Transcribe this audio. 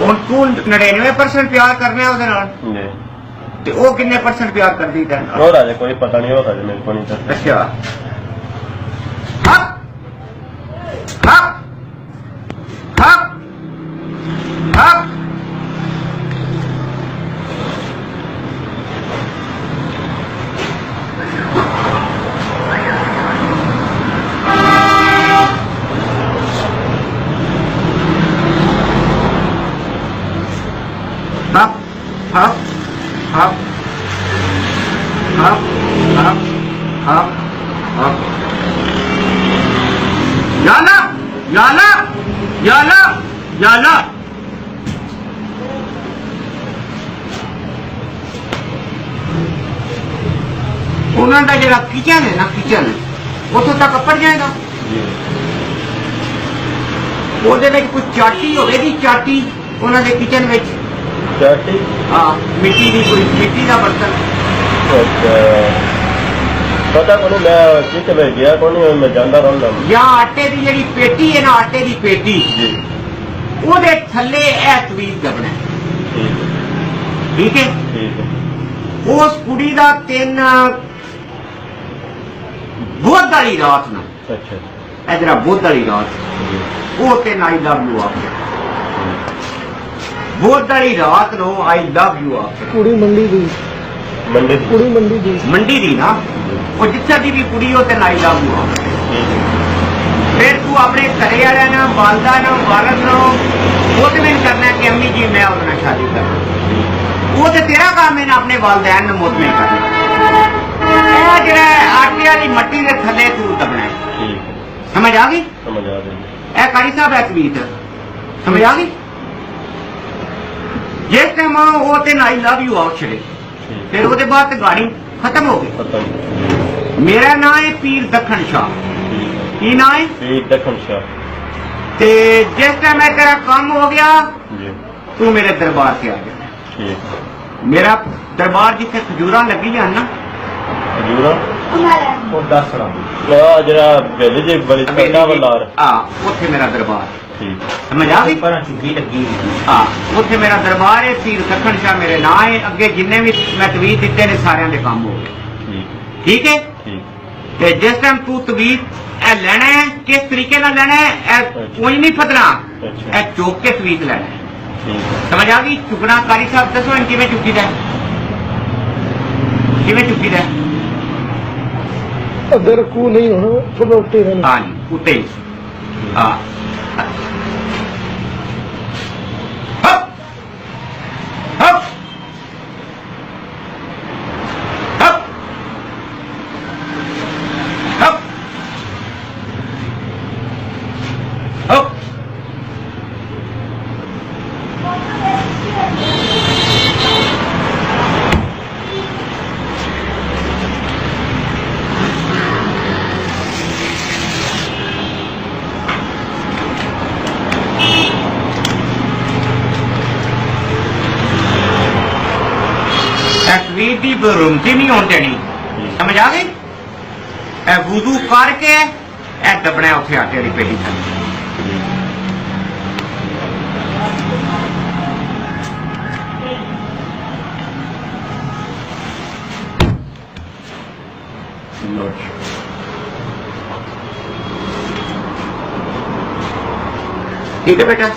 ਹੁਣ ਤੂੰ 99% ਪਿਆਰ ਕਰਨਾ ਉਹਦੇ ਨਾਲ ਜੀ ਤੇ ਉਹ ਕਿੰਨੇ % ਪਿਆਰ ਕਰਦੀ ਤੈਨੂੰ ਨਾਲ? ਹੋ ਰਾਜੇ ਕੋਈ ਪਤਾ ਨਹੀਂ ਹੋ ਰਾਜੇ ਮੇਰੇ को नहीं पता। ਅੱਛਾ ਹਾਂ ਹਾਂ ਹਾਂ ਹਾਂ Hop, hop, hop, hop, hop, hop. Yalla, yalla, yalla, yalla. ਉਹਨਾਂ ਦਾ ਜਿਹੜਾ ਕਿਚਨ ਹੈ ਨਾ ਕਿਚਨ ਉੱਥੋਂ ਤੱਕ ਪੜ ਜਾਏਗਾ ਉਹਦੇ ਵਿੱਚ ਕੋਈ ਚਾਟੀ ਹੋਵੇਗੀ ਚਾਟੀ ਉਹਨਾਂ ਦੇ ਕਿਚਨ ਵਿੱਚ चाटी हाँ मिट्टी की कोई मिट्टी का बर्तन अच्छा पता को नहीं मैं कित में गया को नहीं मैं जानता रहूंगा या आटे की जी पेटी है ना आटे की पेटी जी ਉਹਦੇ ਥੱਲੇ ਇਹ ਤਵੀਜ਼ ਦਬਣਾ ਠੀਕ ਹੈ ठीक है ਉਸ ਕੁੜੀ ਦਾ 3 ਬੁੱਧ ਵਾਲੀ ਰਾਤ ਨੂੰ अच्छा ਇਹ ਜਿਹੜਾ ਬੁੱਧ ਵਾਲੀ ਰਾਤ ਉਹ ਤੇ ਆਈ ਲਵ ਯੂ ਆਪ ਬੁੱਧ ਵਾਲੀ ਰਾਤ ਨੂੰ ਆਈ ਲਵ ਯੂ ਆਪ ਕੁੜੀ ਮੰਡੀ ਦੀ मंडी ਕੁੜੀ ਮੰਡੀ ਦੀ ਮੰਡੀ ਦੀ ਨਾ ਉਹ ਜਿੱਥੇ ਦੀ ਵੀ ਕੁੜੀ ਉਹ ਤੇ ਆਈ ਲਵ ਯੂ ਆਪ फिर तू अपने घरे वाले ना वालदा ना वालद ना मुतमिन करना कि अम्मी जी मैं उसने शादी करना वो तो तेरा काम है ना अपने वालदैन ने मुतमिन करना जरा आटे वाली मट्टी के थले तू दबना है समझ आ गई समझ आ गई ए कारी साहब है तवीत समझ आ गई जिस टाइम वो तेन आई लव यू आउट छड़े फिर वो बाद गाड़ी खत्म हो गई पता नहीं मेरा नाम है पीर दखन शाह की ना है दखन शाह ते जिस टाइम मैं तेरा काम हो गया जी तू मेरे दरबार से आ गया ठीक मेरा दरबार जिथे खजूरा लगी है ना खजूरा ਉਹ ਦੱਸ ਰਹਾ जरा बेले जी बड़ी ठंडा वाला उथे मेरा दरबार ठीक समझ आ गई ਪਰ ਝੁੱਗੀ ਲੱਗੀ उथे मेरा दरबार है पीर दखन शाह मेरे नाम है अगे जिन्ने भी मैं तवीज दिते ने सारे दे काम हो गए ठीक ठीक है ठीक ते जिस टाइम तू तवीज लेना है किस तरीके ना लेना है कोई नहीं फतना अच्छा चौक के तवीज लेना है ठीक समझ आ गई चुकना कारी साहब दसो इन किवें चुकी दा किवें चुकी दा ਅਦਰ ਕੋ ਨਹੀਂ ਹੋਣਾ ਥੋੜਾ ਉੱਤੇ ਰਹਿਣਾ हाँ जी उत्ते ही हाँ हप हप हप हप हप तस्वीर की बरुमती नहीं होनी देनी समझ आ गई ए वुजू करके ए दबना उसे आटे वाली पेटी थले ठीक है बेटा